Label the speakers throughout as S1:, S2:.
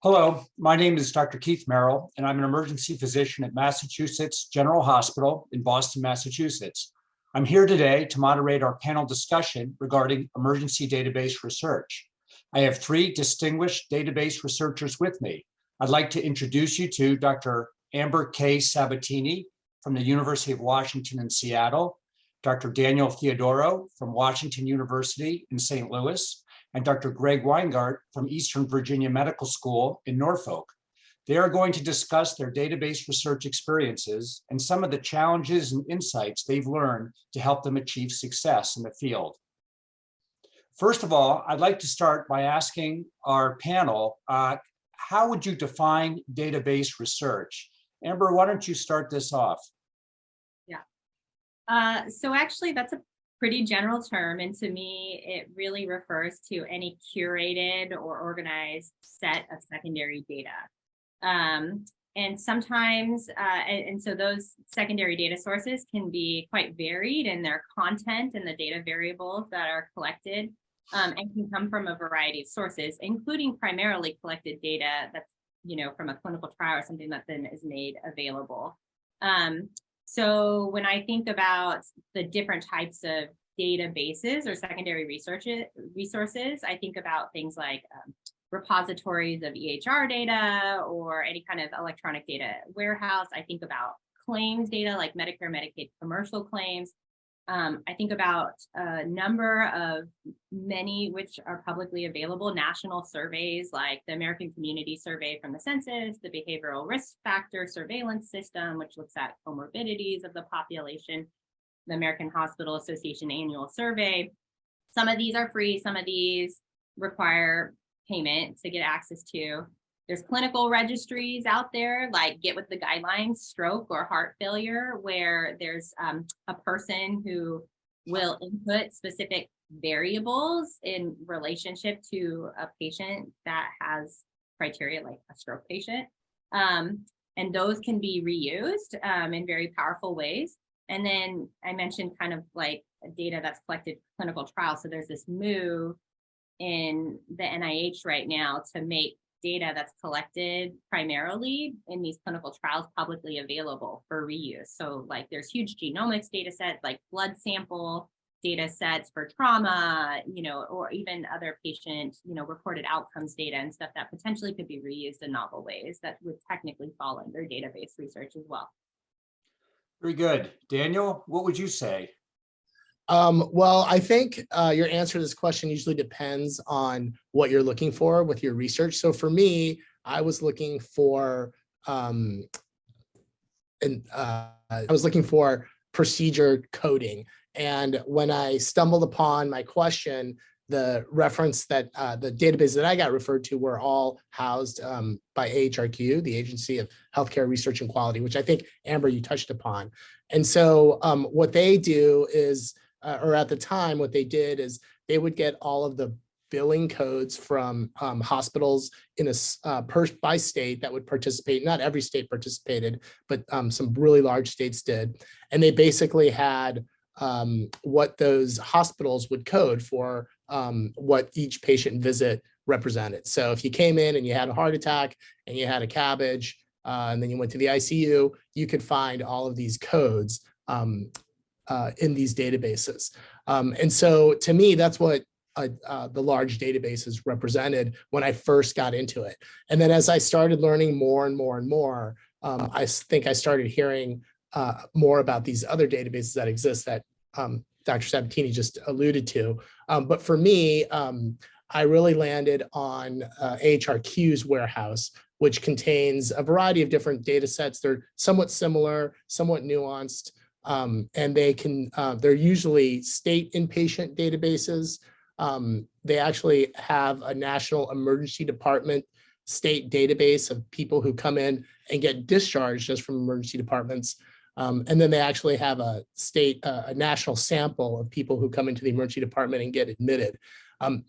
S1: Hello, my name is Dr. Keith Marill, and I'm an emergency physician at Massachusetts General Hospital in Boston, Massachusetts. I'm here today to moderate our panel discussion regarding emergency database research. I have three distinguished database researchers with me. I'd like to introduce you to Dr. Amber K. Sabbatini from the University of Washington in Seattle, Dr. Daniel Theodoro from Washington University in St. Louis, and Dr. Greg Weingart from Eastern Virginia Medical School in Norfolk. They are going to discuss their database research experiences and some of the challenges and insights they've learned to help them achieve success in the field. First of all, I'd like to start by asking our panel, how would you define database research? Amber, why don't you start this off?
S2: Yeah. So actually, that's a pretty general term, and to me it really refers to any curated or organized set of secondary data, and sometimes and so those secondary data sources can be quite varied in their content and the data variables that are collected, and can come from a variety of sources, including primarily collected data that's from a clinical trial or something that then is made available. So when I think about the different types of databases or secondary resources, I think about things like repositories of EHR data or any kind of electronic data warehouse. I think about claims data like Medicare, Medicaid, commercial claims. I think about a number of many which are publicly available national surveys like the American Community Survey from the Census, the Behavioral Risk Factor Surveillance System, which looks at comorbidities of the population, the American Hospital Association Annual Survey. Some of these are free, some of these require payment to get access to. There's clinical registries out there like Get With the Guidelines, stroke or heart failure, where there's a person who will input specific variables in relationship to a patient that has criteria like a stroke patient. And those can be reused in very powerful ways. And then I mentioned kind of like data that's collected clinical trials. So there's this move in the NIH right now to make data that's collected primarily in these clinical trials publicly available for reuse. So like there's huge genomics data sets, like blood sample data sets for trauma, or even other patient, reported outcomes data and stuff that potentially could be reused in novel ways that would technically fall under database research as well.
S1: Very good. Daniel, what would you say?
S3: Well, I think your answer to this question usually depends on what you're looking for with your research. So for me, I was looking for procedure coding. And when I stumbled upon my question, the reference that the database that I got referred to were all housed by AHRQ, the Agency of Healthcare Research and Quality, which I think, Amber, you touched upon. And so what they do is, or at the time, what they did is they would get all of the billing codes from hospitals in by state that would participate. Not every state participated, but some really large states did. And they basically had what those hospitals would code for what each patient visit represented. So if you came in and you had a heart attack and you had a cabbage, and then you went to the ICU, you could find all of these codes in these databases. And so to me, that's what the large databases represented when I first got into it. And then as I started learning more and more and more, I think I started hearing more about these other databases that exist that Dr. Sabbatini just alluded to. But for me, I really landed on AHRQ's warehouse, which contains a variety of different data sets. They're somewhat similar, somewhat nuanced, and they're usually state inpatient databases. They actually have a national emergency department state database of people who come in and get discharged just from emergency departments. And then they actually have a national sample of people who come into the emergency department and get admitted.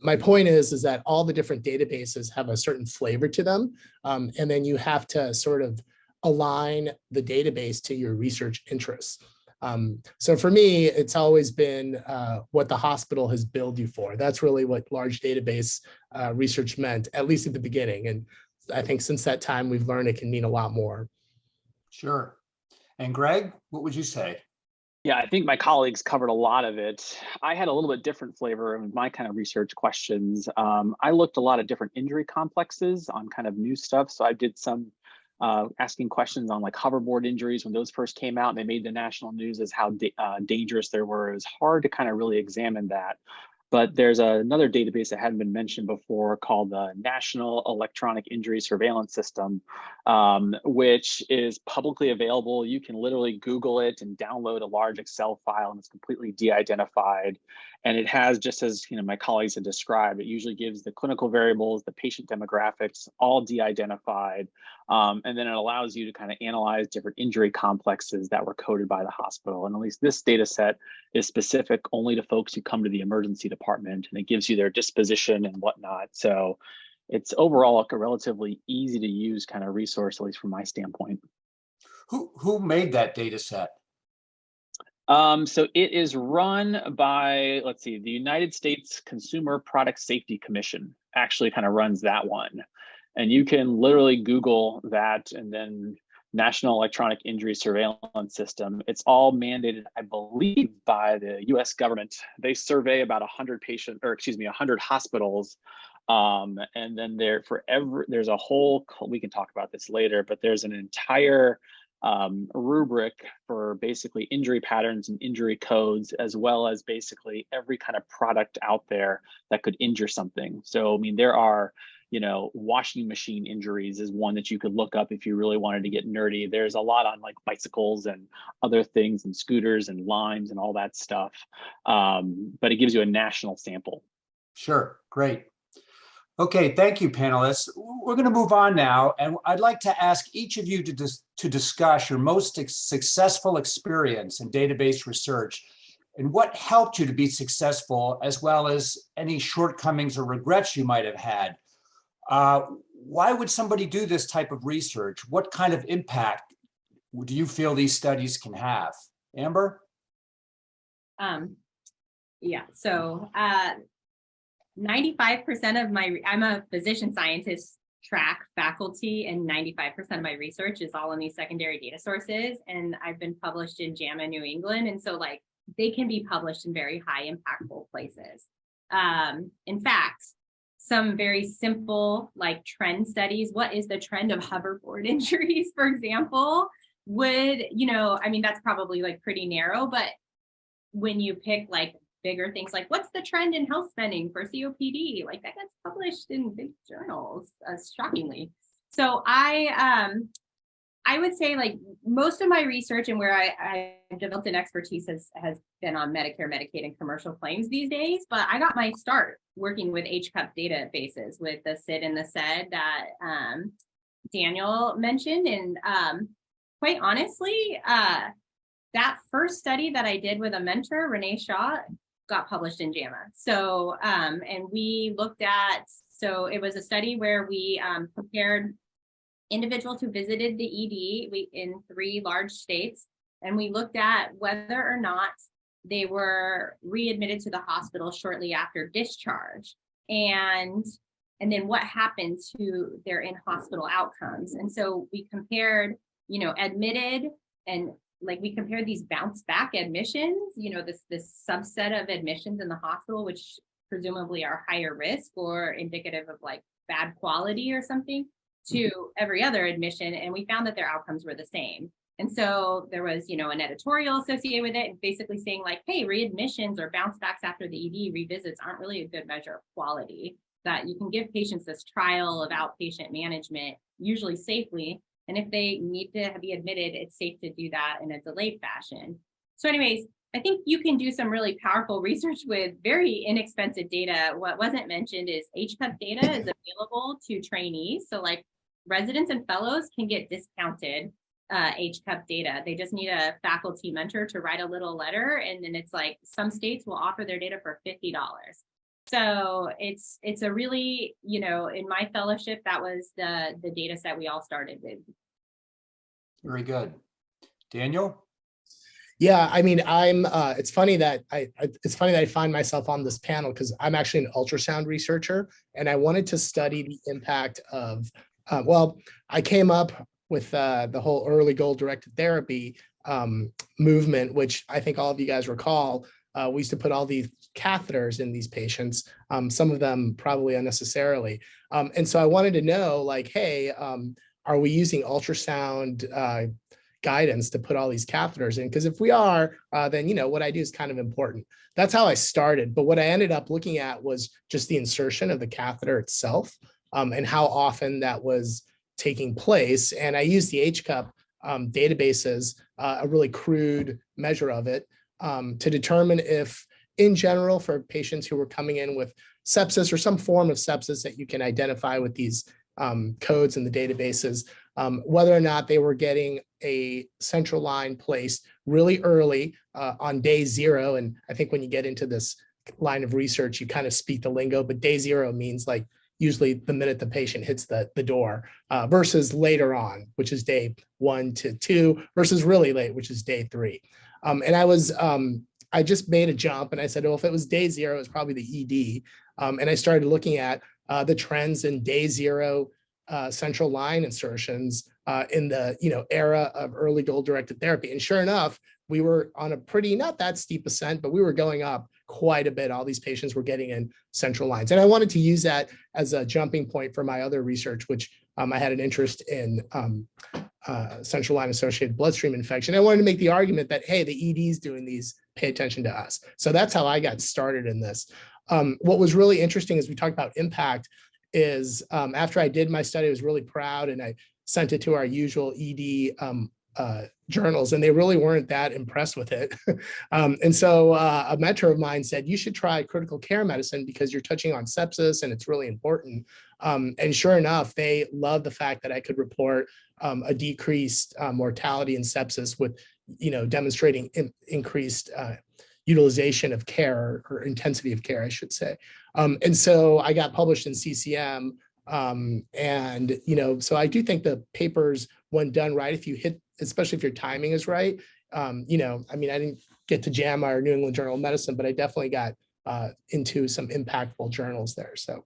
S3: My point is that all the different databases have a certain flavor to them. And then you have to sort of align the database to your research interests. So for me, it's always been what the hospital has billed you for. That's really what large database research meant, at least at the beginning. And I think since that time, we've learned it can mean a lot more.
S1: Sure. And Greg, what would you say?
S4: Yeah, I think my colleagues covered a lot of it. I had a little bit different flavor of my kind of research questions. I looked a lot at different injury complexes on kind of new stuff. So I did some asking questions on like hoverboard injuries when those first came out and they made the national news as how dangerous they were. It was hard to kind of really examine that. But there's another database that hadn't been mentioned before called the National Electronic Injury Surveillance System, which is publicly available. You can literally Google it and download a large Excel file, and it's completely de-identified. And it has, just as my colleagues had described, it usually gives the clinical variables, the patient demographics, all de-identified. And then it allows you to kind of analyze different injury complexes that were coded by the hospital. And at least this data set is specific only to folks who come to the emergency department, and it gives you their disposition and whatnot. So it's overall like a relatively easy to use kind of resource, at least from my standpoint.
S1: Who made that data set?
S4: So it is run by, let's see, the United States Consumer Product Safety Commission actually kind of runs that one. And you can literally Google that and then National Electronic Injury Surveillance System. It's all mandated, I believe, by the US government. They survey about 100 hospitals. And then there's a whole, we can talk about this later, but there's an entire rubric for basically injury patterns and injury codes, as well as basically every kind of product out there that could injure something. So, I mean, there are, washing machine injuries is one that you could look up if you really wanted to get nerdy. There's a lot on like bicycles and other things and scooters and limes and all that stuff. But it gives you a national sample.
S1: Sure, great. Okay, thank you, panelists. We're going to move on now, and I'd like to ask each of you to discuss your most successful experience in database research and what helped you to be successful, as well as any shortcomings or regrets you might have had. Why would somebody do this type of research? What kind of impact do you feel these studies can have? Amber?
S2: Yeah, so 95% of I'm a physician scientist track faculty, and 95% of my research is all in these secondary data sources. And I've been published in JAMA New England. And so like they can be published in very high impactful places. In fact, some very simple like trend studies, what is the trend of hoverboard injuries, for example, would, that's probably like pretty narrow, but when you pick like bigger things like what's the trend in health spending for COPD, like that gets published in big journals, shockingly. So I would say like most of my research and where I developed an expertise has been on Medicare, Medicaid, and commercial claims these days. But I got my start working with HCUP databases with the SID and the SED that Daniel mentioned. And quite honestly, that first study that I did with a mentor, Renee Shaw, got published in JAMA. So, and we looked at, so it was a study where we compared individuals who visited the ED in 3 large states, and we looked at whether or not they were readmitted to the hospital shortly after discharge, and then what happened to their in-hospital outcomes. And so we compared, admitted, and like we compared these bounce back admissions, this subset of admissions in the hospital, which presumably are higher risk or indicative of like bad quality or something, to every other admission. And we found that their outcomes were the same. And so there was, an editorial associated with it, basically saying like, hey, readmissions or bounce backs after the ED revisits aren't really a good measure of quality, that you can give patients this trial of outpatient management, usually safely. And if they need to be admitted, it's safe to do that in a delayed fashion. So anyways, I think you can do some really powerful research with very inexpensive data. What wasn't mentioned is HCUP data is available to trainees. So like residents and fellows can get discounted HCUP data. They just need a faculty mentor to write a little letter. And then it's like some states will offer their data for $50. So it's a really, in my fellowship, that was the data set we all started with.
S1: Very good. Daniel?
S3: Yeah, I mean, it's funny that I find myself on this panel because I'm actually an ultrasound researcher, and I wanted to study the impact of Well, I came up with the whole early goal-directed therapy movement, which I think all of you guys recall. We used to put all these catheters in these patients, some of them probably unnecessarily. And so I wanted to know, like, hey, are we using ultrasound guidance to put all these catheters in? Because if we are, then, you know, what I do is kind of important. That's how I started. But what I ended up looking at was just the insertion of the catheter itself, and how often that was taking place. And I used the HCUP databases, a really crude measure of it, to determine if, in general, for patients who were coming in with sepsis or some form of sepsis that you can identify with these codes in the databases, whether or not they were getting a central line placed really early on day 0. And I think when you get into this line of research, you kind of speak the lingo, but day 0 means like usually the minute the patient hits the door, versus later on, which is day 1 to 2, versus really late, which is day 3. And I just made a jump and I said, well, if it was day 0, it's probably the ED. And I started looking at the trends in day 0 central line insertions in the era of early goal-directed therapy. And sure enough, we were on a pretty, not that steep ascent, but we were going up quite a bit. All these patients were getting in central lines. And I wanted to use that as a jumping point for my other research, which I had an interest in central line associated bloodstream infection. I wanted to make the argument that, hey, the ED's doing these, pay attention to us. So that's how I got started in this. What was really interesting as we talked about impact is after I did my study, I was really proud and I sent it to our usual ED journals, and they really weren't that impressed with it. And so a mentor of mine said, you should try critical care medicine because you're touching on sepsis and it's really important. And sure enough, they loved the fact that I could report a decreased mortality in sepsis with, demonstrating increased utilization of care or intensity of care, I should say. And so I got published in CCM. And, so I do think the papers, when done right, if you hit, especially if your timing is right, I didn't get to JAMA or New England Journal of Medicine, but I definitely got into some impactful journals there. So.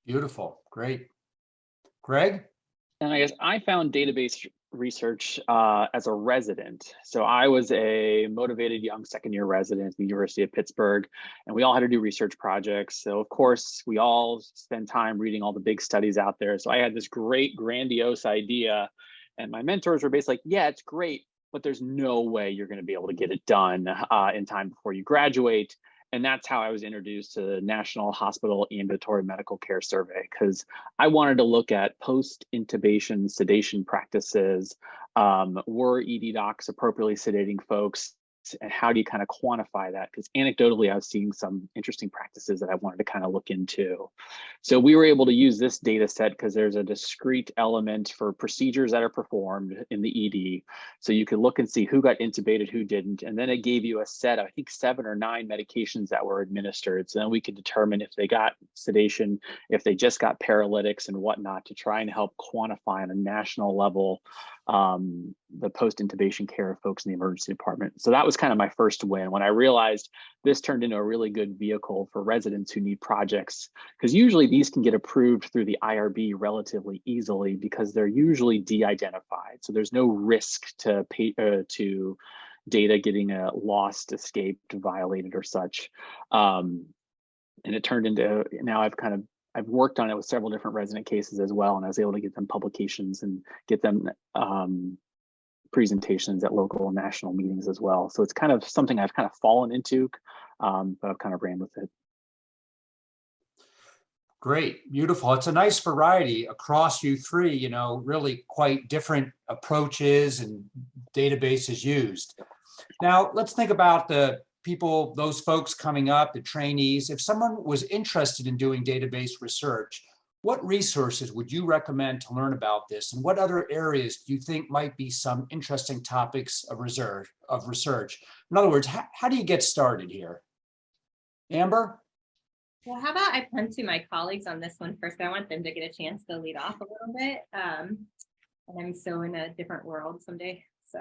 S1: Beautiful. Great. Greg?
S4: And I guess I found database research as a resident. So I was a motivated young second-year resident at the University of Pittsburgh, and we all had to do research projects. So of course, we all spend time reading all the big studies out there. So I had this great grandiose idea, and my mentors were basically like, yeah, it's great, but there's no way you're going to be able to get it done in time before you graduate. And that's how I was introduced to the National Hospital Ambulatory Medical Care Survey, because I wanted to look at post-intubation sedation practices. Were ED docs appropriately sedating folks? And how do you kind of quantify that? Because anecdotally, I was seeing some interesting practices that I wanted to kind of look into. So we were able to use this data set because there's a discrete element for procedures that are performed in the ED. So you could look and see who got intubated, who didn't. And then it gave you a set of, I think, 7 or 9 medications that were administered. So then we could determine if they got sedation, if they just got paralytics and whatnot, to try and help quantify on a national level the post-intubation care of folks in the emergency department. So that was kind of my first win when I realized this turned into a really good vehicle for residents who need projects, because usually these can get approved through the IRB relatively easily because they're usually de-identified. So there's no risk to data getting lost, escaped, violated, or such. And it turned into, now I've worked on it with several different resident cases as well, and I was able to get them publications and get them presentations at local and national meetings as well. So it's kind of something I've kind of fallen into, but I've kind of ran with it.
S1: Great, beautiful. It's a nice variety across you three, really quite different approaches and databases used. Now, let's think about the people, those folks coming up, the trainees. If someone was interested in doing database research, what resources would you recommend to learn about this? And what other areas do you think might be some interesting topics of research? In other words, how do you get started here? Amber?
S2: Well, how about I punt to my colleagues on this one first? I want them to get a chance to lead off a little bit. And I'm so in a different world someday, so.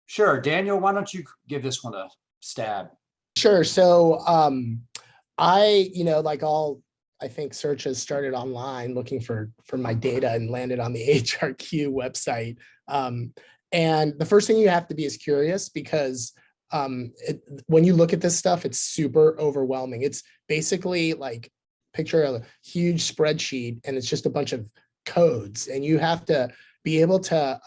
S1: Sure, Daniel, why don't you give this one a stab?
S3: Sure. So I I think searches started online looking for my data and landed on the HRQ website. And the first thing you have to be is curious, because when you look at this stuff, it's super overwhelming. It's basically like, picture a huge spreadsheet and it's just a bunch of codes, and you have to be able to,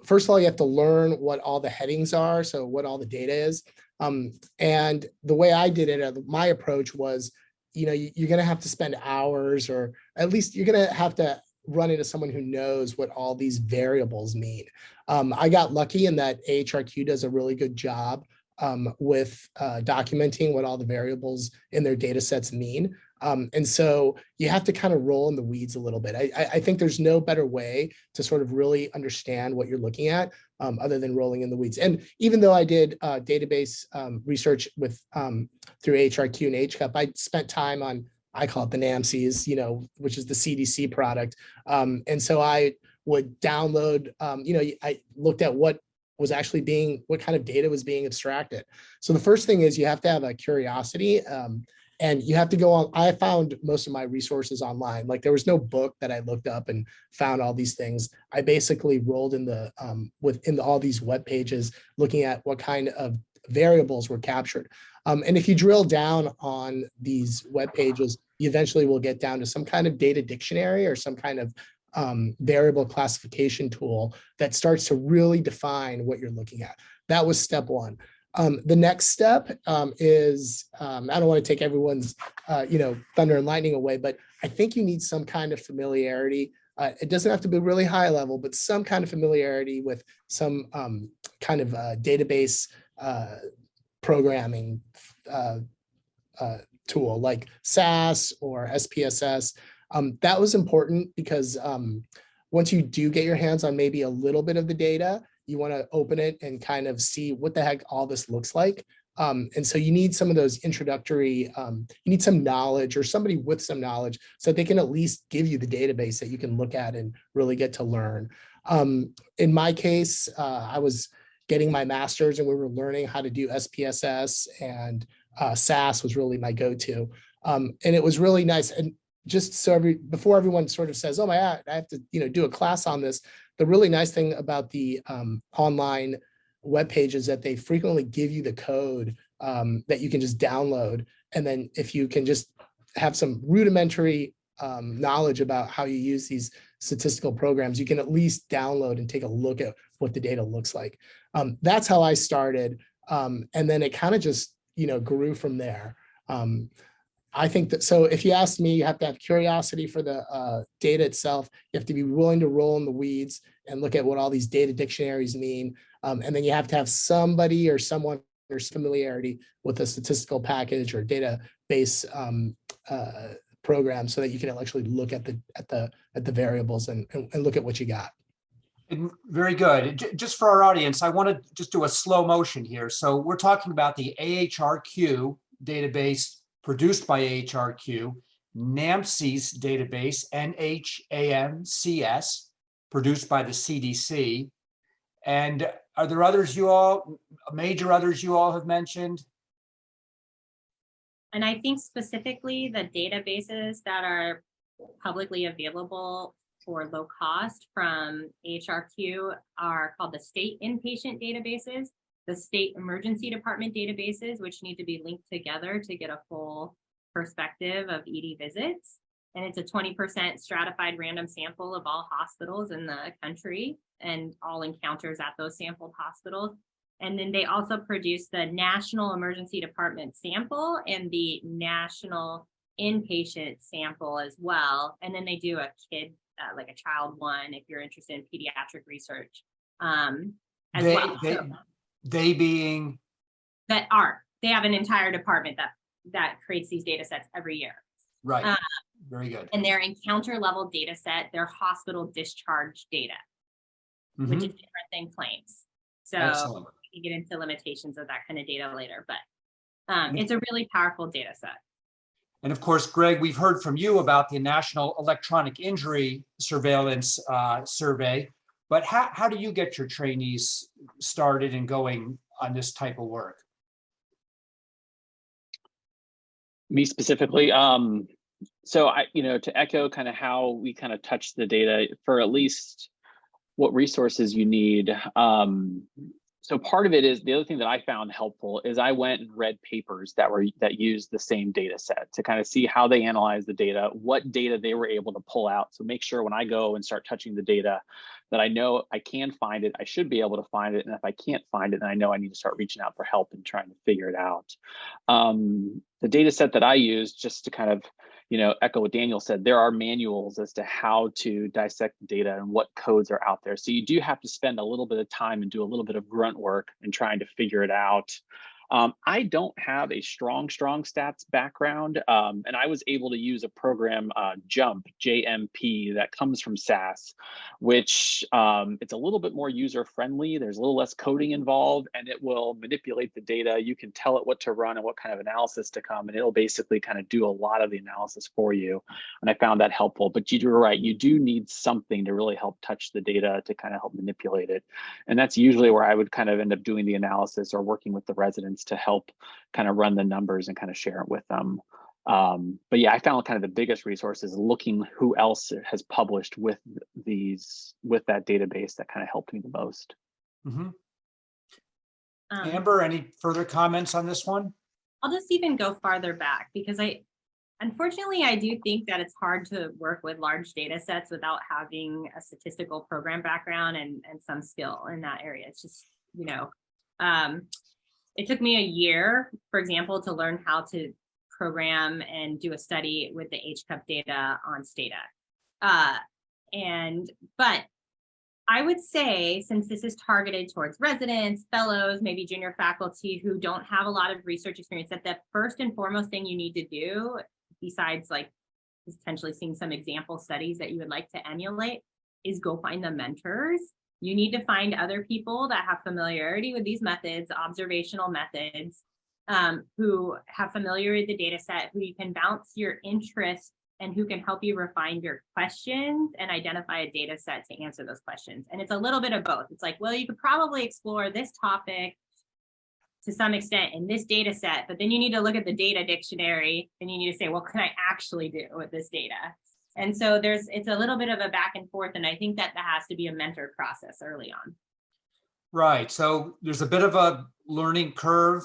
S3: first of all, you have to learn what all the headings are, so what all the data is. And the way I did it, my approach was, you're going to have to spend hours, or at least you're going to have to run into someone who knows what all these variables mean. I got lucky in that AHRQ does a really good job with documenting what all the variables in their data sets mean. And so you have to kind of roll in the weeds a little bit. I think there's no better way to sort of really understand what you're looking at other than rolling in the weeds. And even though I did database research with through HRQ and HCUP, I spent time on, I call it the NAMCs, which is the CDC product. And so I would download, I looked at what kind of data was being abstracted. So the first thing is you have to have a curiosity, and you have to go on. I found most of my resources online. Like, there was no book that I looked up and found all these things. I basically rolled in within all these web pages, looking at what kind of variables were captured. And if you drill down on these web pages, you eventually will get down to some kind of data dictionary or some kind of variable classification tool that starts to really define what you're looking at. That was step one. The next step is, I don't want to take everyone's, thunder and lightning away, but I think you need some kind of familiarity. It doesn't have to be really high level, but some kind of familiarity with some kind of database programming tool like SAS or SPSS. That was important because once you do get your hands on maybe a little bit of the data, you want to open it and kind of see what the heck all this looks like. And so you need some of those introductory, you need some knowledge or somebody with some knowledge so that they can at least give you the database that you can look at and really get to learn. In my case, I was getting my master's and we were learning how to do SPSS, and SAS was really my go-to. And it was really nice. And just so before everyone sort of says, oh my God, I have to do a class on this. The really nice thing about the online web page is that they frequently give you the code that you can just download. And then if you can just have some rudimentary knowledge about how you use these statistical programs, you can at least download and take a look at what the data looks like. That's how I started. And then it kind of just, grew from there. I think that, so if you ask me, you have to have curiosity for the data itself. You have to be willing to roll in the weeds and look at what all these data dictionaries mean. And then you have to have somebody or someone there's familiarity with a statistical package or database program so that you can actually look at the variables and look at what you got.
S1: Very good. Just for our audience, I want to just do a slow motion here. So we're talking about the AHRQ database produced by AHRQ, NAMC's database, NHAMCS, produced by the CDC. And are there others major others you all have mentioned?
S2: And I think specifically the databases that are publicly available for low cost from AHRQ are called the state inpatient databases, the state emergency department databases, which need to be linked together to get a full perspective of ED visits. And it's a 20% stratified random sample of all hospitals in the country and all encounters at those sampled hospitals. And then they also produce the National Emergency Department sample and the National Inpatient sample as well. And then they do a kid, like a child one, if you're interested in pediatric research as well.
S1: They being?
S2: They have an entire department that creates these data sets every year.
S1: Right, very good.
S2: And their encounter level data set, their hospital discharge data, which is different than claims. So
S1: excellent.
S2: We can get into limitations of that kind of data later, but it's a really powerful data set.
S1: And of course, Greg, we've heard from you about the National Electronic Injury Surveillance Survey, but how do you get your trainees started and going on this type of work?
S4: Me specifically, So to echo kind of how we kind of touch the data for at least what resources you need. So part of it is, the other thing that I found helpful is I went and read papers that used the same data set to kind of see how they analyze the data, what data they were able to pull out. So make sure when I go and start touching the data that I know I can find it, I should be able to find it. And if I can't find it, then I know I need to start reaching out for help and trying to figure it out. The data set that I use, just to kind of echo what Daniel said, there are manuals as to how to dissect the data and what codes are out there. So you do have to spend a little bit of time and do a little bit of grunt work in trying to figure it out. I don't have a strong stats background, and I was able to use a program, JMP, JMP, that comes from SAS, which it's a little bit more user friendly. There's a little less coding involved, and it will manipulate the data. You can tell it what to run and what kind of analysis to come, and it'll basically kind of do a lot of the analysis for you. And I found that helpful. But you're right, you do need something to really help touch the data to kind of help manipulate it. And that's usually where I would kind of end up doing the analysis or working with the residents to help kind of run the numbers and kind of share it with them. But yeah, I found kind of the biggest resource is looking who else has published with that database. That kind of helped me the most.
S1: Mm-hmm. Amber, any further comments on this one?
S2: I'll just even go farther back, because unfortunately, I do think that it's hard to work with large data sets without having a statistical program background and some skill in that area. It's just, it took me a year, for example, to learn how to program and do a study with the HCUP data on Stata. But I would say, since this is targeted towards residents, fellows, maybe junior faculty who don't have a lot of research experience, that the first and foremost thing you need to do, besides like potentially seeing some example studies that you would like to emulate, is go find the mentors. You need to find other people that have familiarity with these methods, observational methods, who have familiarity with the data set, who you can bounce your interest and who can help you refine your questions and identify a data set to answer those questions. And it's a little bit of both. It's like, well, you could probably explore this topic to some extent in this data set, but then you need to look at the data dictionary and you need to say, well, what can I actually do with this data? And so it's a little bit of a back and forth. And I think that has to be a mentor process early on.
S1: Right. So there's a bit of a learning curve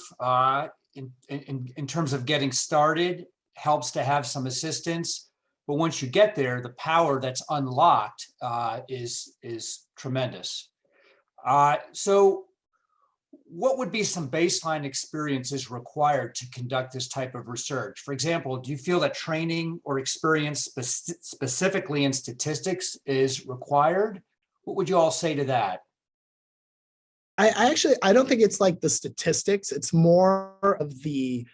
S1: in terms of getting started. Helps to have some assistance, but once you get there, the power that's unlocked is tremendous. So what would be some baseline experiences required to conduct this type of research? For example, do you feel that training or experience specifically in statistics is required? What would you all say to that?
S3: I don't think it's like the statistics. It's more of the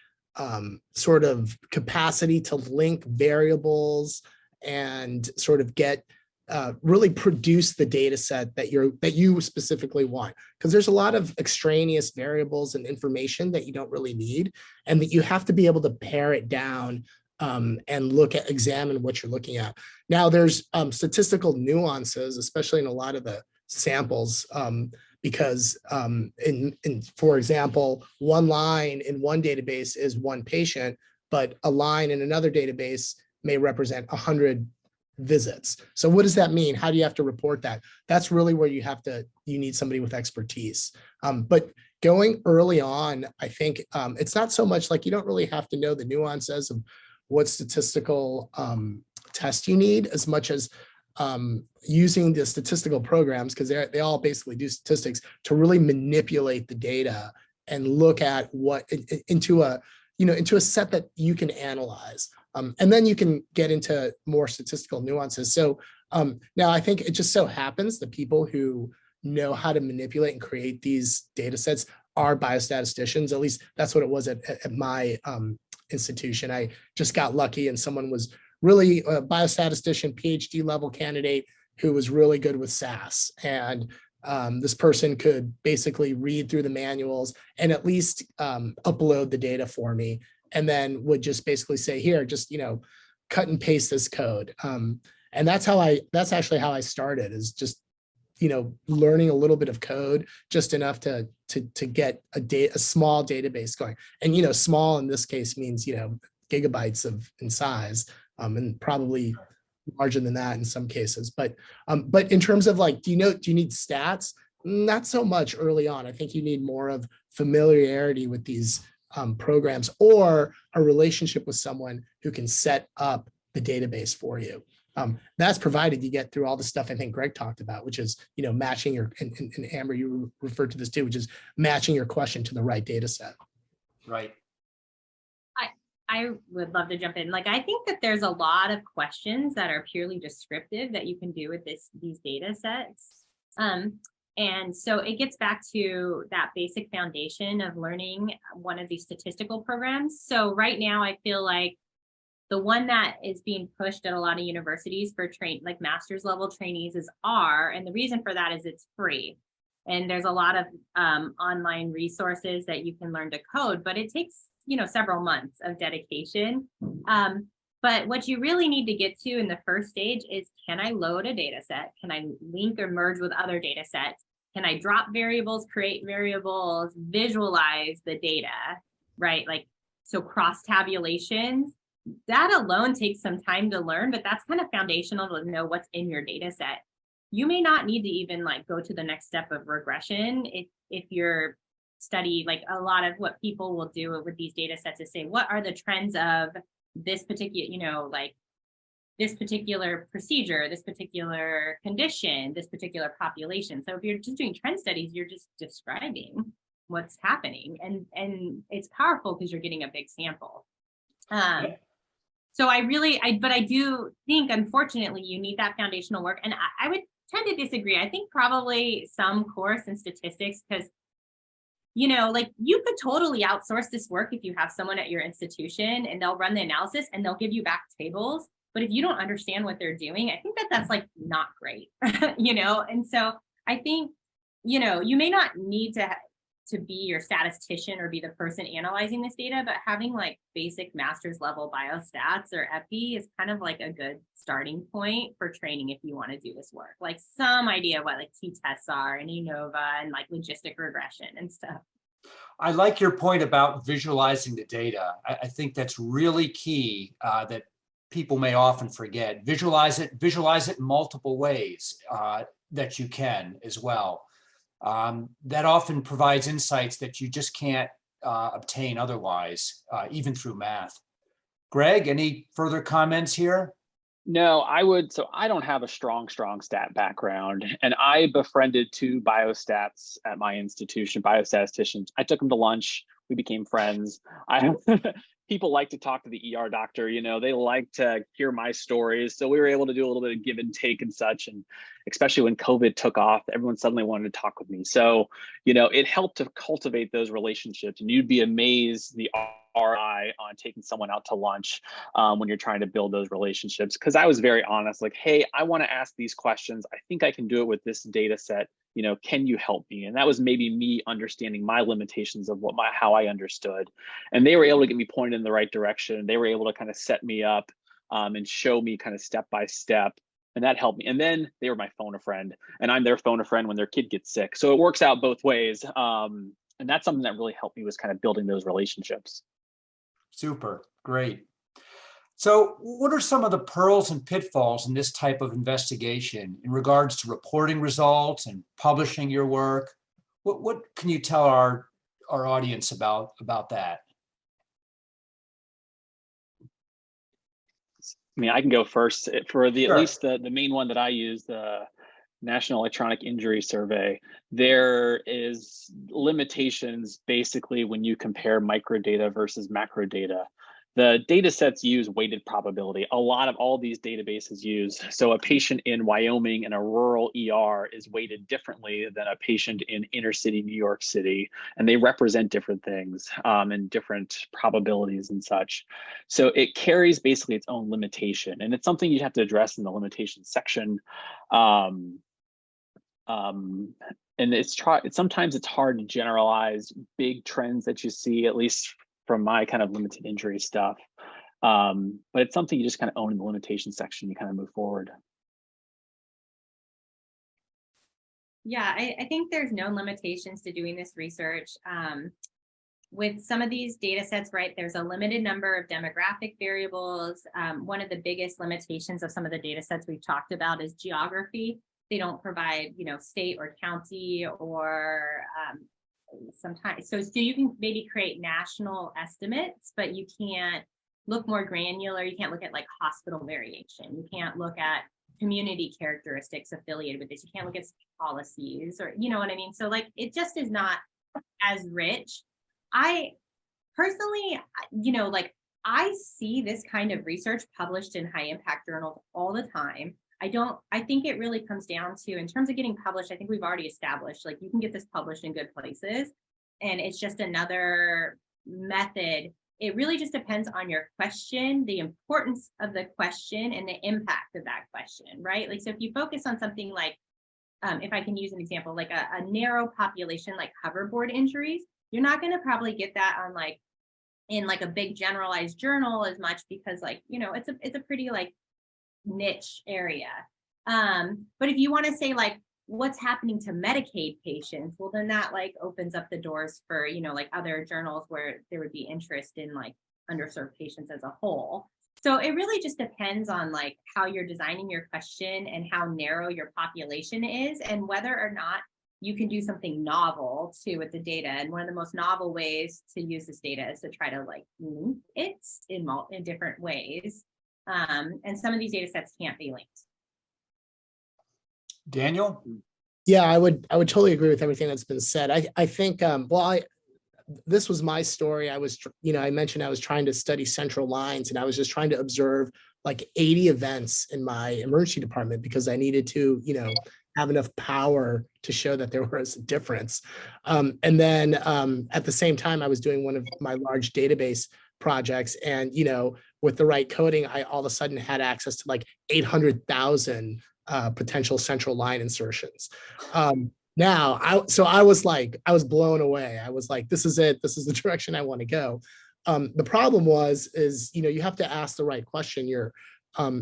S3: sort of capacity to link variables and sort of get really produce the data set that you specifically want, because there's a lot of extraneous variables and information that you don't really need, and that you have to be able to pare it down and examine what you're looking at. Now, there's statistical nuances, especially in a lot of the samples, because for example, one line in one database is one patient, but a line in another database may represent 100 visits. So what does that mean? How do you have to report that? That's really where you need somebody with expertise. But going early on, I think it's not so much like you don't really have to know the nuances of what statistical test you need, as much as using the statistical programs, because they all basically do statistics, to really manipulate the data and look at into a set that you can analyze. And then you can get into more statistical nuances. So now I think it just so happens the people who know how to manipulate and create these data sets are biostatisticians. At least that's what it was at my institution. I just got lucky, and someone was really a biostatistician, PhD level candidate who was really good with SAS. And this person could basically read through the manuals and at least upload the data for me, and then would just basically say, here, just, cut and paste this code. And that's actually how I started, is just, learning a little bit of code, just enough to get a small database going. And, small in this case means, gigabytes in size. and probably larger than that in some cases. But in terms of like, do you need stats? Not so much early on. I think you need more of familiarity with these programs or a relationship with someone who can set up the database for you. That's provided you get through all the stuff I think Greg talked about, which is, matching your, and Amber, you referred to this too, which is matching your question to the right data set.
S1: Right.
S2: I would love to jump in. Like, I think that there's a lot of questions that are purely descriptive that you can do with these data sets. And so it gets back to that basic foundation of learning one of these statistical programs. So right now, I feel like the one that is being pushed at a lot of universities for like master's level trainees is R. And the reason for that is it's free. And there's a lot of online resources that you can learn to code, but it takes several months of dedication. But what you really need to get to in the first stage is, can I load a data set? Can I link or merge with other data sets? Can I drop variables, create variables, visualize the data, right? Like, so cross tabulations, that alone takes some time to learn, but that's kind of foundational to know what's in your data set. You may not need to even like go to the next step of regression if you're study, like a lot of what people will do with these data sets is say, what are the trends of this particular, like this particular procedure, this particular condition, this particular population. So if you're just doing trend studies, you're just describing what's happening, and it's powerful because you're getting a big sample. So but I do think, unfortunately, you need that foundational work. And I would tend to disagree. I think probably some course in statistics, because like you could totally outsource this work if you have someone at your institution and they'll run the analysis and they'll give you back tables. But if you don't understand what they're doing, I think that's like not great, And so I think, you may not need to be your statistician or be the person analyzing this data, but having like basic master's level biostats or epi is kind of like a good starting point for training if you want to do this work. Like some idea what like t-tests are and ANOVA and like logistic regression and stuff.
S1: I like your point about visualizing the data. I think that's really key, that people may often forget. Visualize it in multiple ways that you can as well. That often provides insights that you just can't obtain otherwise, even through math. Greg, any further comments here?
S4: No, so I don't have a strong stat background, and I befriended two biostats at my institution, biostatisticians. I took them to lunch. We became friends. People like to talk to the ER doctor, they like to hear my stories. So we were able to do a little bit of give and take and such. And especially when COVID took off, everyone suddenly wanted to talk with me. So, it helped to cultivate those relationships, and you'd be amazed the ROI on taking someone out to lunch when you're trying to build those relationships. Because I was very honest, like, hey, I want to ask these questions. I think I can do it with this data set. Can you help me? And that was maybe me understanding my limitations of how I understood. And they were able to get me pointed in the right direction. They were able to kind of set me up and show me kind of step by step. And that helped me. And then they were my phone a friend, and I'm their phone a friend when their kid gets sick. So it works out both ways. And that's something that really helped me, was kind of building those relationships.
S1: Super, great. So what are some of the pearls and pitfalls in this type of investigation in regards to reporting results and publishing your work? What can you tell our audience about that?
S4: I mean, I can go first for
S1: Sure.
S4: at least the main one that I use, the National Electronic Injury Survey. There is limitations basically when you compare microdata versus macro data. The data sets use weighted probability. A lot of all these databases use. So a patient in Wyoming in a rural ER is weighted differently than a patient in inner city New York City, and they represent different things and different probabilities and such. So it carries basically its own limitation, and it's something you have to address in the limitation section. And sometimes it's hard to generalize big trends that you see, at least from my kind of limited injury stuff. But it's something you just kind of own in the limitation section, you kind of move forward.
S2: Yeah, I think there's no limitations to doing this research. with some of these data sets, right, there's a limited number of demographic variables. One of the biggest limitations of some of the data sets we've talked about is geography. They don't provide, state or county or sometimes. So you can maybe create national estimates, but you can't look more granular. You can't look at like hospital variation. You can't look at community characteristics affiliated with this. You can't look at policies or, you know what I mean? So like, it just is not as rich. I personally, I see this kind of research published in high impact journals all the time. I think it really comes down to, in terms of getting published, I think we've already established, like you can get this published in good places, and it's just another method. It really just depends on your question, the importance of the question, and the impact of that question, right? Like, so if you focus on something like, if I can use an example, like a narrow population, like hoverboard injuries, you're not going to probably get that on like, in like a big generalized journal as much, because like, it's a pretty like niche area. But if you want to say like what's happening to Medicaid patients, well, then that like opens up the doors for, like other journals where there would be interest in like underserved patients as a whole. So it really just depends on like how you're designing your question and how narrow your population is, and whether or not you can do something novel too with the data. And one of the most novel ways to use this data is to try to like link it in different ways. And some of these data sets can't be linked.
S1: Daniel?
S3: Yeah, I would totally agree with everything that's been said. I think, this was my story. I was, I mentioned I was trying to study central lines, and I was just trying to observe like 80 events in my emergency department because I needed to, have enough power to show that there was a difference. And then at the same time, I was doing one of my large database projects, and, with the right coding, I all of a sudden had access to like 800,000 potential central line insertions. I was blown away. I was like, this is it. This is the direction I want to go. The problem is, you have to ask the right question.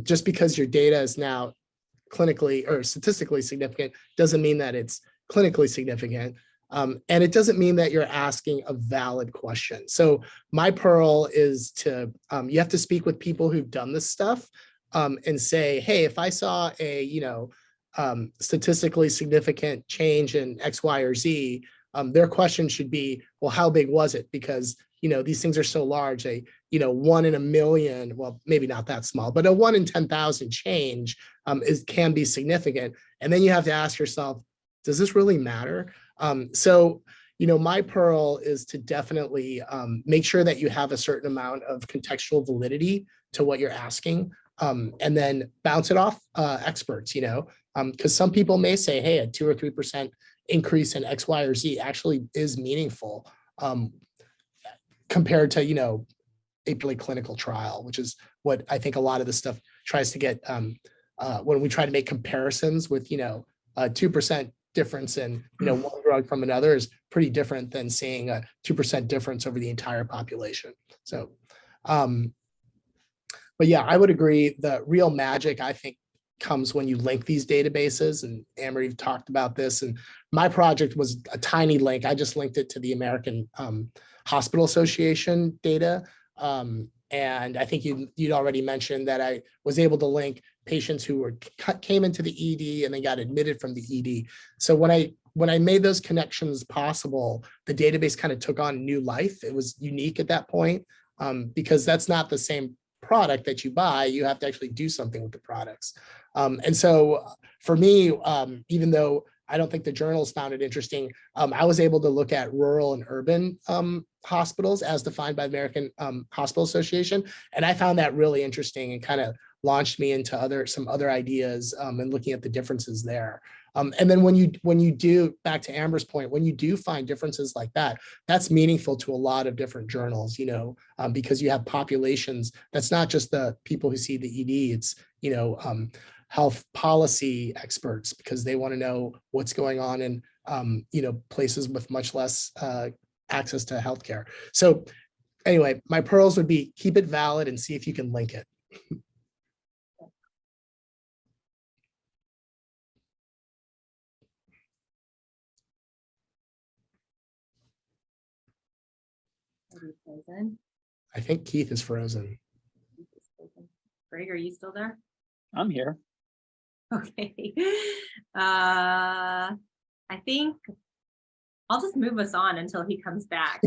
S3: Just because your data is now clinically or statistically significant doesn't mean that it's clinically significant. And it doesn't mean that you're asking a valid question. So my pearl is you have to speak with people who've done this stuff and say, hey, if I saw a, statistically significant change in X, Y, or Z, their question should be, well, how big was it? Because, these things are so large, 1 in a million, well, maybe not that small, but a 1 in 10,000 change can be significant. And then you have to ask yourself, does this really matter? My pearl is to definitely make sure that you have a certain amount of contextual validity to what you're asking, and then bounce it off experts, because some people may say, hey, a 2 or 3% increase in X, Y, or Z actually is meaningful compared to, a purely clinical trial, which is what I think a lot of this stuff tries to get when we try to make comparisons with, a 2% difference in, one drug from another is pretty different than seeing a 2% difference over the entire population. So, but yeah, I would agree. The real magic, I think, comes when you link these databases, and Amory talked about this, and my project was a tiny link. I just linked it to the American Hospital Association data. And I think you'd already mentioned that I was able to link patients who came into the ED and then got admitted from the ED. So when I made those connections possible, the database kind of took on new life. It was unique at that point because that's not the same product that you buy. You have to actually do something with the products. And so for me, even though I don't think the journals found it interesting, I was able to look at rural and urban hospitals as defined by the American Hospital Association. And I found that really interesting and kind of launched me into some other ideas and looking at the differences there. And then when you do, back to Amber's point, when you do find differences like that, that's meaningful to a lot of different journals, because you have populations. That's not just the people who see the ED, it's, health policy experts, because they want to know what's going on in, places with much less access to healthcare. So anyway, my pearls would be keep it valid and see if you can link it.
S2: frozen.
S3: I think Keith is frozen.
S2: Greg, are you still there?
S4: I'm here.
S2: Okay. I think I'll just move us on until he comes back.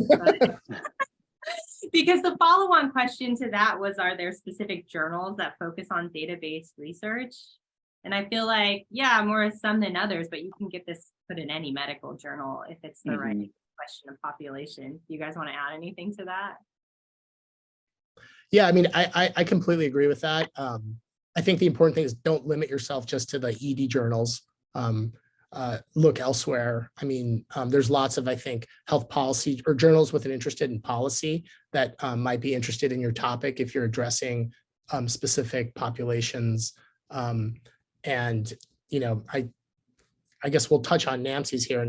S2: Because the follow-on question to that was, are there specific journals that focus on database research? And I feel like, yeah, more some than others, but you can get this put in any medical journal if it's the right question of population. Do you guys want to add anything to that?
S3: Yeah, I mean, I completely agree with that. I think the important thing is don't limit yourself just to the ED journals. Look elsewhere. I mean, there's lots of, I think, health policy or journals with an interest in policy that might be interested in your topic if you're addressing specific populations. And, you know, I guess we'll touch on NAMCs here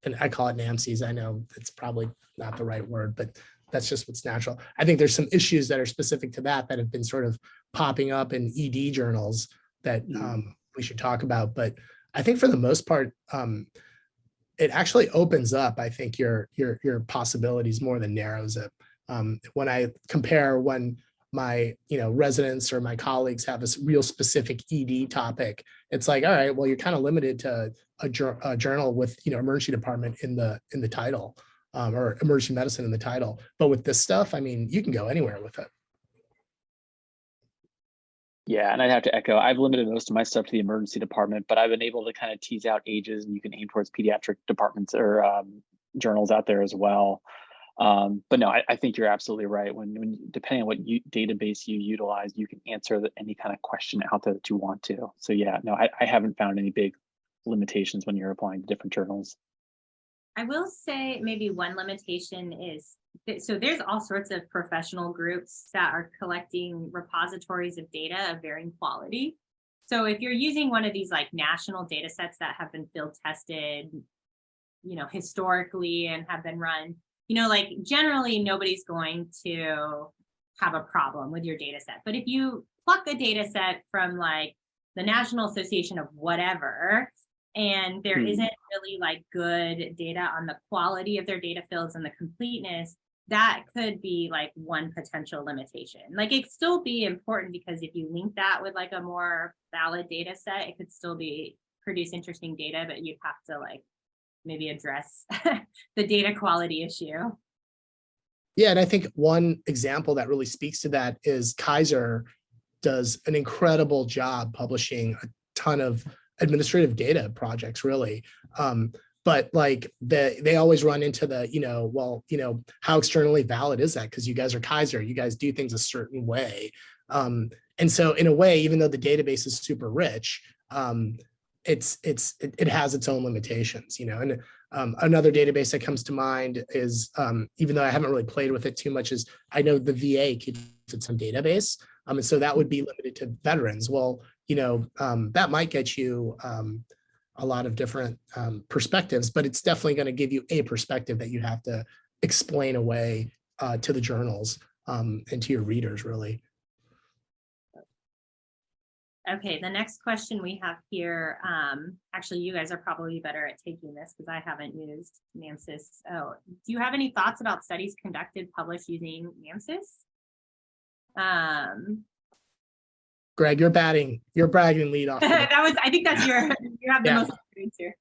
S3: and I call it NAMCs. I know it's probably not the right word, but that's just what's natural. I think there's some issues that are specific to that have been sort of popping up in ED journals that we should talk about. But I think for the most part, it actually opens up, I think, your possibilities more than narrows it. When I compare when my residents or my colleagues have a real specific ED topic, it's like, all right, well, you're kind of limited to a journal with emergency department in the title. Or emergency medicine in the title. But with this stuff, I mean, you can go anywhere with it.
S4: Yeah, and I'd have to echo, I've limited most of my stuff to the emergency department, but I've been able to kind of tease out ages, and you can aim towards pediatric departments or journals out there as well. But no, I think you're absolutely right. When depending on what database you utilize, you can answer any kind of question out there that you want to. So yeah, no, I haven't found any big limitations when you're applying to different journals.
S2: I will say maybe one limitation is, so there's all sorts of professional groups that are collecting repositories of data of varying quality. So if you're using one of these like national data sets that have been field tested, historically and have been run, like generally nobody's going to have a problem with your data set. But if you pluck a data set from like the National Association of whatever, and there isn't really like good data on the quality of their data fields and the completeness, that could be like one potential limitation. Like it could still be important because if you link that with like a more valid data set, it could still produce interesting data, but you'd have to like maybe address the data quality issue.
S3: Yeah, and I think one example that really speaks to that is Kaiser does an incredible job publishing a ton of administrative data projects, really. But like they always run into the, how externally valid is that? Because you guys are Kaiser, you guys do things a certain way. And so in a way, even though the database is super rich, it has its own limitations, and another database that comes to mind is, even though I haven't really played with it too much, is I know the VA keeps its own database. And so that would be limited to veterans. Well, that might get you a lot of different perspectives, but it's definitely going to give you a perspective that you have to explain away to the journals and to your readers, really.
S2: Okay, the next question we have here, actually, you guys are probably better at taking this because I haven't used NAMCS. Oh, do you have any thoughts about studies conducted, published using NAMCS?
S3: Greg, you're bragging lead off.
S2: I think that's you have the most experience here.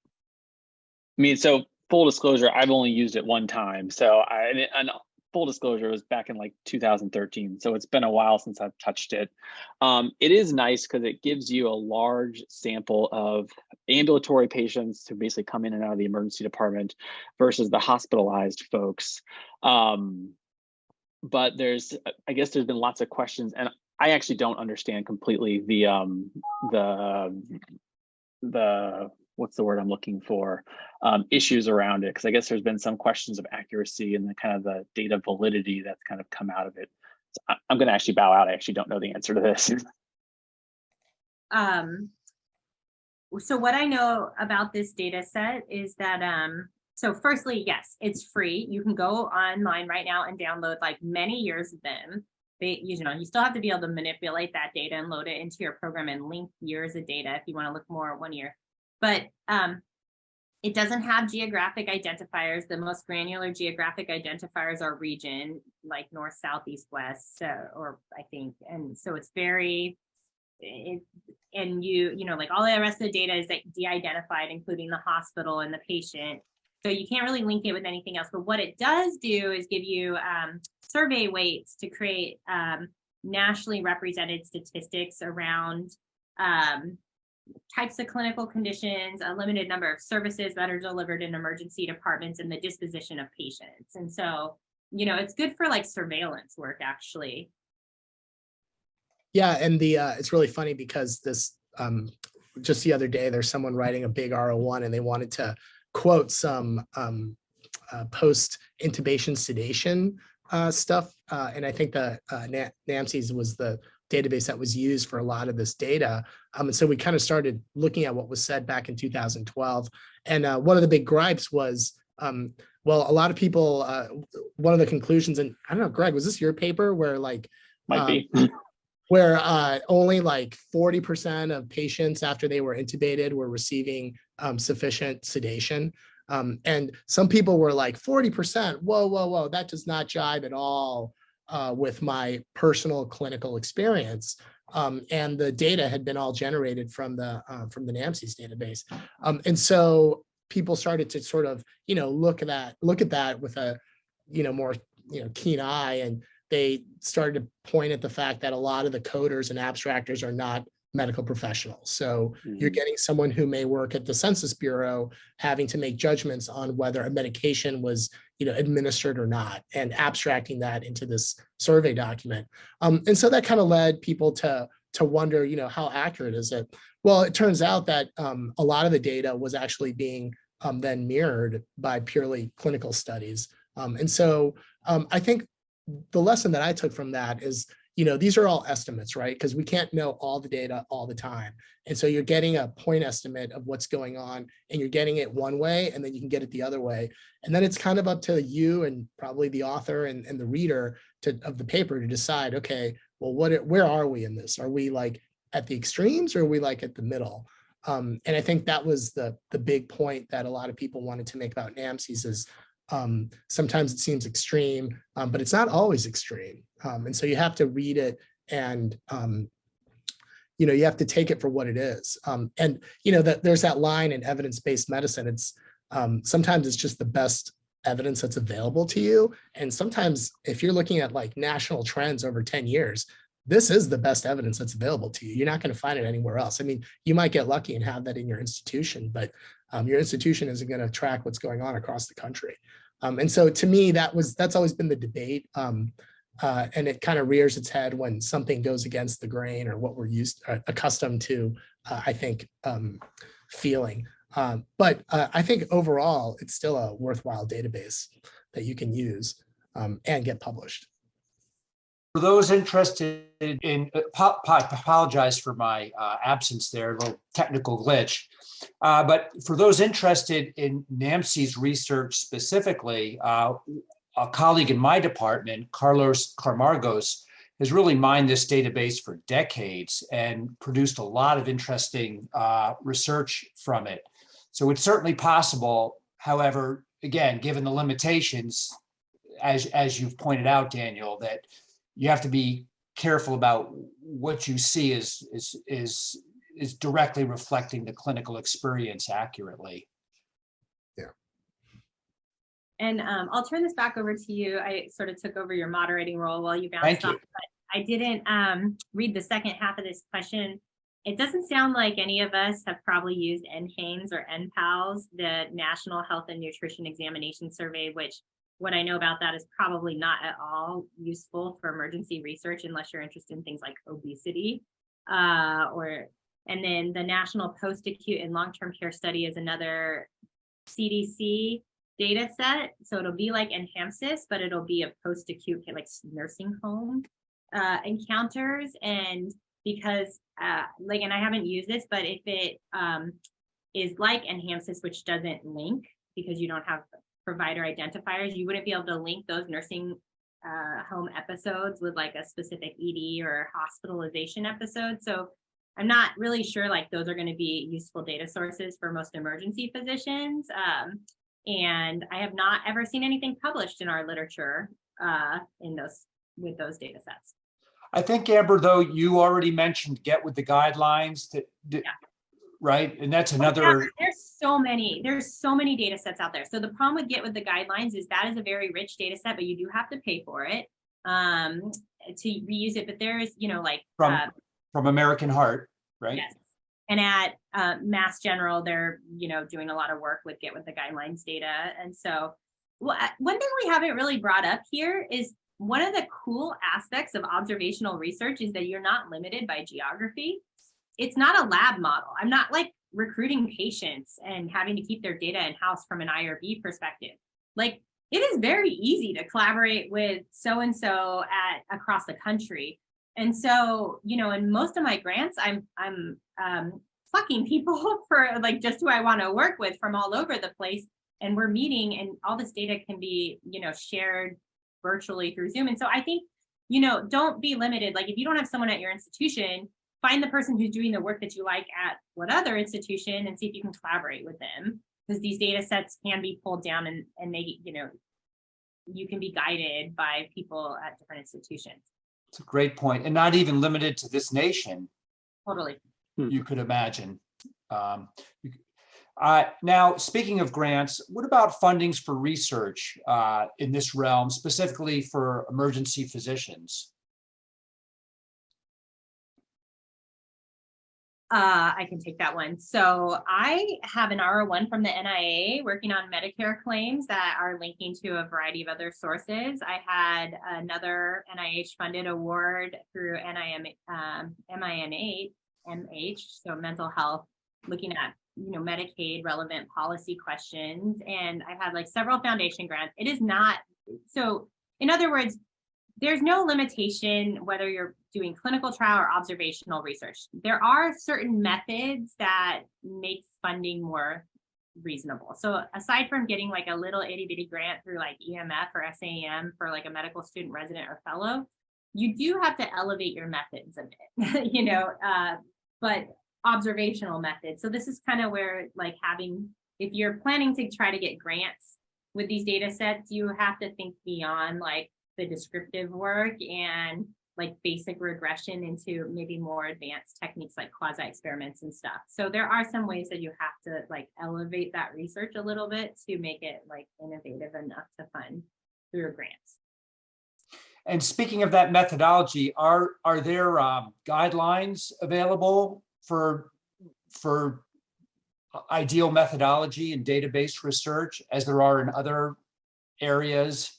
S4: I mean, so full disclosure, I've only used it one time. So and full disclosure, was back in like 2013. So it's been a while since I've touched it. It is nice because it gives you a large sample of ambulatory patients who basically come in and out of the emergency department versus the hospitalized folks. But I guess there's been lots of questions, and I actually don't understand completely the what's the word I'm looking for, issues around it, because I guess there's been some questions of accuracy and the kind of the data validity that's kind of come out of it. So I'm going to actually bow out. I actually don't know the answer to this.
S2: So what I know about this data set is that, so firstly, yes, it's free. You can go online right now and download like many years of them. You still have to be able to manipulate that data and load it into your program and link years of data if you want to look more at 1 year. But It doesn't have geographic identifiers. The most granular geographic identifiers are region, like north, south, east, west, so, or I think, and so it's very, and you know, like all the rest of the data is de-identified, including the hospital and the patient. So you can't really link it with anything else. But what it does do is give you survey weights to create nationally represented statistics around types of clinical conditions, a limited number of services that are delivered in emergency departments, and the disposition of patients. And so, you know, it's good for like surveillance work, actually.
S3: Yeah, and the it's really funny because this just the other day there's someone writing a big R01 and they wanted to quote some post intubation sedation stuff, and I think the NAMCS was the database that was used for a lot of this data. And so we kind of started looking at what was said back in 2012. And one of the big gripes was, well, a lot of people, one of the conclusions, and I don't know, Greg, was this your paper where like,
S4: Might be.
S3: where only like 40% of patients after they were intubated were receiving sufficient sedation. And some people were like 40%, whoa, that does not jive at all with my personal clinical experience. And the data had been all generated from the NAMCS database. And so people started to sort of, you know, look at that with a, you know, more, you know, keen eye, and they started to point at the fact that a lot of the coders and abstractors are not medical professionals. So you're getting someone who may work at the Census Bureau having to make judgments on whether a medication was, you know, administered or not, and abstracting that into this survey document. And so that kind of led people to wonder, you know, how accurate is it? Well, it turns out that a lot of the data was actually being then mirrored by purely clinical studies. And so I think the lesson that I took from that is, you know, these are all estimates, right? Because we can't know all the data all the time. And so you're getting a point estimate of what's going on, and you're getting it one way, and then you can get it the other way. And then it's kind of up to you and probably the author and the reader of the paper to decide, okay, well, where are we in this? Are we like at the extremes, or are we like at the middle? And I think that was the big point that a lot of people wanted to make about NAMCS is, sometimes it seems extreme, but it's not always extreme. And so you have to read it, and you know, you have to take it for what it is. And you know, that there's that line in evidence-based medicine. It's sometimes it's just the best evidence that's available to you. And sometimes if you're looking at like national trends over 10 years, this is the best evidence that's available to you. You're not going to find it anywhere else. I mean, you might get lucky and have that in your institution, but your institution isn't going to track what's going on across the country. And so to me, that's always been the debate. And it kind of rears its head when something goes against the grain or what we're accustomed to, I think, feeling. But I think overall, it's still a worthwhile database that you can use and get published.
S1: For those interested in, apologize for my absence there, a little technical glitch. But for those interested in NAMCS research specifically, a colleague in my department, Carlos Camargos, has really mined this database for decades and produced a lot of interesting research from it. So it's certainly possible. However, again, given the limitations, as you've pointed out, Daniel, that you have to be careful about what you see is directly reflecting the clinical experience accurately.
S3: Yeah.
S2: And I'll turn this back over to you. I sort of took over your moderating role while you bounced off, but I didn't read the second half of this question. It doesn't sound like any of us have probably used NHANES or NPALS, the National Health and Nutrition Examination Survey, which what I know about that is probably not at all useful for emergency research unless you're interested in things like obesity. And then the National Post-Acute and Long-Term Care Study is another CDC data set. So it'll be like NHAMSIS, but it'll be a post-acute, like nursing home encounters. And because, like, and I haven't used this, but if it is like NHAMSIS, which doesn't link because you don't have provider identifiers, you wouldn't be able to link those nursing home episodes with like a specific ED or hospitalization episode. So I'm not really sure like those are going to be useful data sources for most emergency physicians. And I have not ever seen anything published in our literature with those data sets.
S1: I think, Amber, though, you already mentioned get with the guidelines right? And that's another.
S2: Yeah, there's so many data sets out there. So the problem with get with the guidelines is that is a very rich data set, but you do have to pay for it to reuse it. But there's, like
S1: from American Heart, right?
S2: Yes. And at Mass General, they're, doing a lot of work with get with the guidelines data. And so one thing we haven't really brought up here is one of the cool aspects of observational research is that you're not limited by geography. It's not a lab model. I'm not like recruiting patients and having to keep their data in-house from an IRB perspective. Like, it is very easy to collaborate with so-and-so across the country. And so, in most of my grants, I'm plucking people for like just who I want to work with from all over the place. And we're meeting, and all this data can be, shared virtually through Zoom. And so I think, don't be limited. Like, if you don't have someone at your institution, find the person who's doing the work that you like at what other institution and see if you can collaborate with them, because these data sets can be pulled down and they, you can be guided by people at different institutions.
S1: It's a great point, and not even limited to this nation.
S2: Totally.
S1: You could imagine. Now, speaking of grants, what about fundings for research in this realm, specifically for emergency physicians?
S2: I can take that one. So I have an R01 from the NIA working on Medicare claims that are linking to a variety of other sources. I had another NIH funded award through MH, so mental health, looking at Medicaid relevant policy questions. And I've had like several foundation grants. It is not, so in other words, there's no limitation whether you're doing clinical trial or observational research. There are certain methods that make funding more reasonable. So aside from getting like a little itty bitty grant through like EMF or SAM for like a medical student, resident, or fellow, you do have to elevate your methods a bit, but observational methods. So this is kind of where like if you're planning to try to get grants with these data sets, you have to think beyond like the descriptive work and like basic regression into maybe more advanced techniques like quasi experiments and stuff. So there are some ways that you have to like elevate that research a little bit to make it like innovative enough to fund through grants.
S1: And speaking of that methodology, are there guidelines available for ideal methodology and database research as there are in other areas?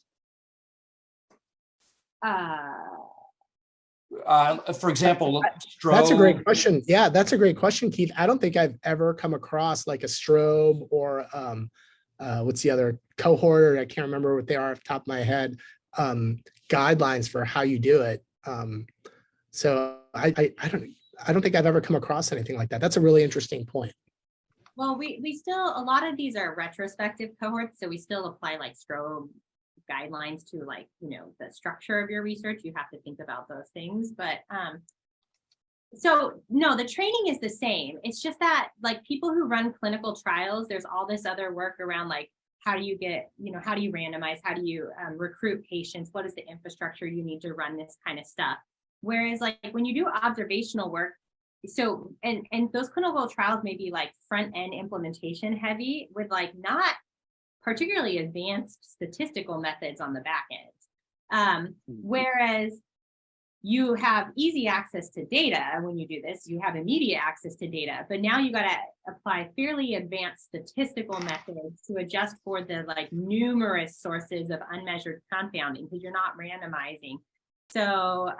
S1: For example, strobe.
S3: That's a great question. Yeah, that's a great question, Keith. I don't think I've ever come across like a strobe or what's the other cohort, or I can't remember what they are off the top of my head, guidelines for how you do it. So I don't think I've ever come across anything like that. That's a really interesting point.
S2: Well, we still, a lot of these are retrospective cohorts, so we still apply like strobe guidelines to like, the structure of your research. You have to think about those things, but so no, the training is the same. It's just that like people who run clinical trials, there's all this other work around like, how do you get, how do you randomize? How do you recruit patients? What is the infrastructure you need to run this kind of stuff? Whereas like when you do observational work, so, and those clinical trials may be like front end implementation heavy with like not particularly advanced statistical methods on the back end. Whereas you have easy access to data when you do this, you have immediate access to data, but now you got to apply fairly advanced statistical methods to adjust for the like numerous sources of unmeasured confounding because you're not randomizing. So,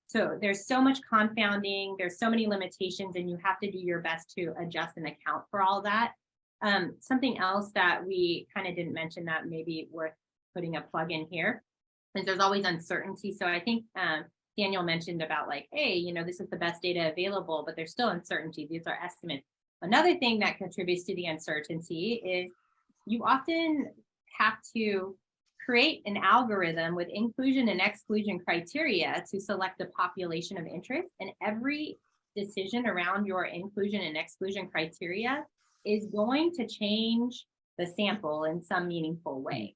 S2: so there's so much confounding, there's so many limitations, and you have to do your best to adjust and account for all that. Something else that we kind of didn't mention that may be worth putting a plug in here is there's always uncertainty. So I think Daniel mentioned about like, hey, this is the best data available, but there's still uncertainty. These are estimates. Another thing that contributes to the uncertainty is you often have to create an algorithm with inclusion and exclusion criteria to select a population of interest. And every decision around your inclusion and exclusion criteria is going to change the sample in some meaningful way.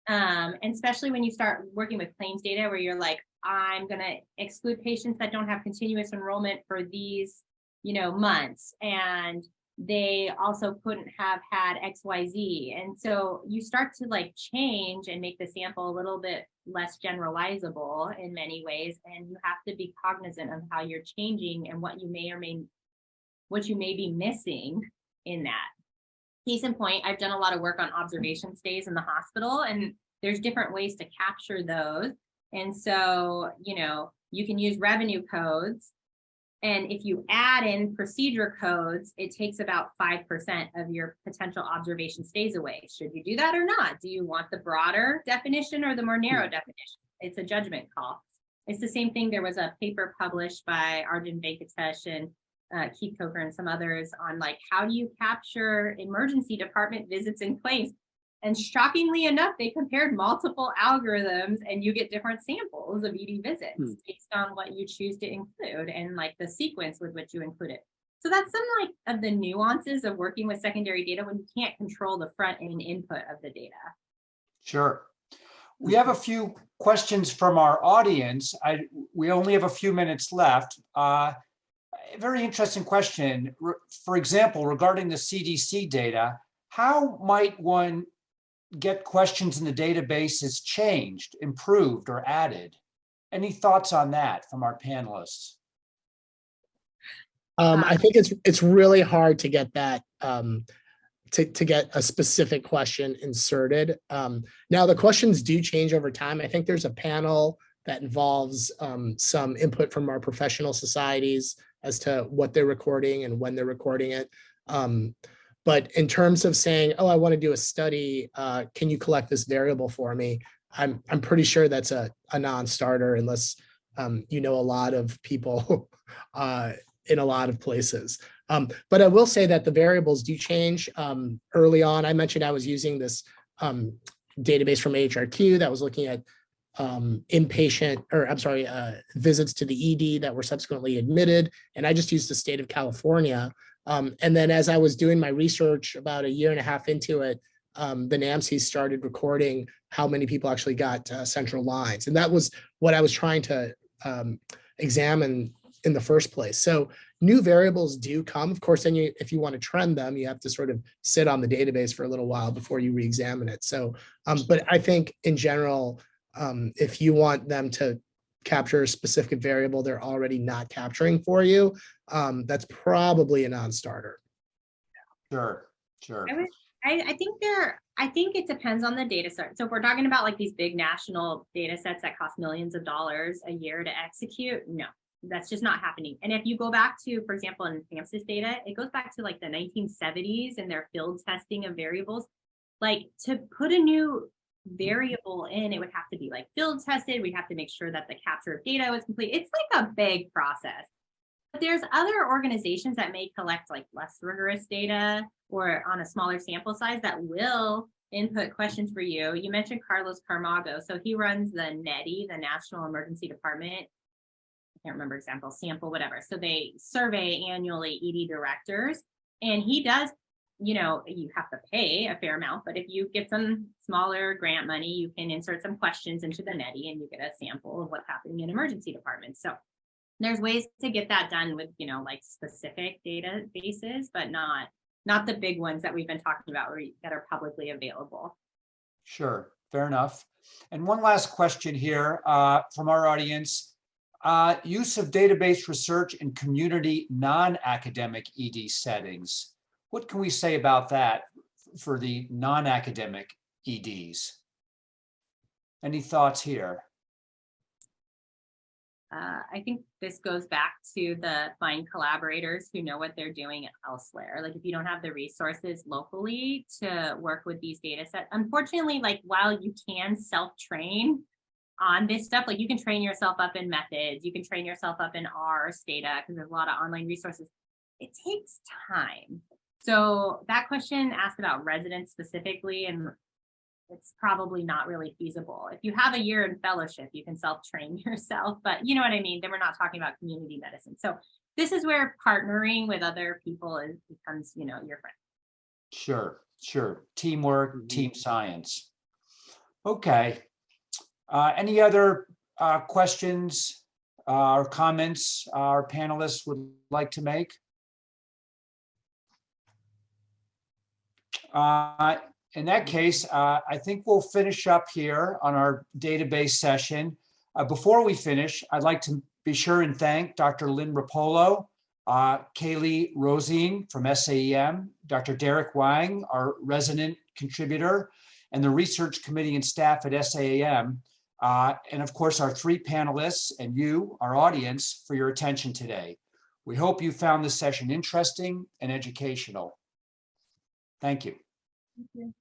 S2: And especially when you start working with claims data where you're like, I'm going to exclude patients that don't have continuous enrollment for these, months, and they also couldn't have had XYZ. And so you start to like change and make the sample a little bit less generalizable in many ways. And you have to be cognizant of how you're changing and what you may be missing in that. Case in point, I've done a lot of work on observation stays in the hospital, and there's different ways to capture those. And so, you can use revenue codes. And if you add in procedure codes, it takes about 5% of your potential observation stays away. Should you do that or not? Do you want the broader definition or the more narrow definition? It's a judgment call. It's the same thing. There was a paper published by Arjun Venkatesh and Keith Coker and some others on like, how do you capture emergency department visits and claims? And shockingly enough, they compared multiple algorithms and you get different samples of ED visits based on what you choose to include and like the sequence with which you include it. So that's some like of the nuances of working with secondary data when you can't control the front end input of the data.
S1: Sure. We have a few questions from our audience. We only have a few minutes left. A very interesting question. For example, regarding the CDC data, how might one get questions in the databases changed, improved, or added? Any thoughts on that from our panelists?
S3: I think it's really hard to get that to get a specific question inserted. Now the questions do change over time. I think there's a panel that involves some input from our professional societies as to what they're recording and when they're recording it. But in terms of saying, oh, I want to do a study, can you collect this variable for me? I'm pretty sure that's a non-starter unless a lot of people in a lot of places. But I will say that the variables do change. Early on, I mentioned I was using this database from AHRQ that was looking at visits to the ED that were subsequently admitted. And I just used the state of California. And then as I was doing my research about a year and a half into it, the NAMC started recording how many people actually got central lines. And that was what I was trying to examine in the first place. So new variables do come. Of course, then if you want to trend them, you have to sort of sit on the database for a little while before you re-examine it. So, but I think in general, if you want them to capture a specific variable they're already not capturing for you, that's probably a non-starter.
S1: Sure.
S2: I think it depends on the data set. So if we're talking about like these big national data sets that cost millions of dollars a year to execute, no, that's just not happening. And if you go back to, for example, in FAMSIS data, it goes back to like the 1970s and their field testing of variables. Like to put a new variable in, it would have to be like field tested. We'd have to make sure that the capture of data was complete. It's like a big process. But there's other organizations that may collect like less rigorous data or on a smaller sample size that will input questions for you. You mentioned Carlos Carmago. So he runs the NEDI, the National Emergency Department. I can't remember example, sample, whatever. So they survey annually ED directors, and he does, you have to pay a fair amount, but if you get some smaller grant money, you can insert some questions into the NEDI and you get a sample of what's happening in emergency departments. So there's ways to get that done with, like specific databases, but not the big ones that we've been talking about that are publicly available.
S1: Sure, fair enough. And one last question here from our audience. Use of database research in community non-academic ED settings. What can we say about that for the non-academic EDs? Any thoughts here?
S2: I think this goes back to the find collaborators who know what they're doing elsewhere. Like if you don't have the resources locally to work with these data sets, unfortunately, like while you can self-train on this stuff, like you can train yourself up in methods, you can train yourself up in R data because there's a lot of online resources. It takes time. So that question asked about residents specifically, and it's probably not really feasible. If you have a year in fellowship, you can self-train yourself, but you know what I mean? Then we're not talking about community medicine. So this is where partnering with other people becomes, you know, your friend.
S1: Sure, sure. Teamwork,
S4: Mhm.
S1: team science. Okay. Any other questions or comments our panelists would like to make? In that case, I think we'll finish up here on our database session. Before we finish, I'd like to be sure and thank Dr. Lynn Rapolo, Kaylee Rosine from SAEM, Dr. Derek Wang, our resident contributor, and the research committee and staff at SAEM, and of course our three panelists and you, our audience, for your attention today. We hope you found this session interesting and educational. Thank you.
S2: Thank you.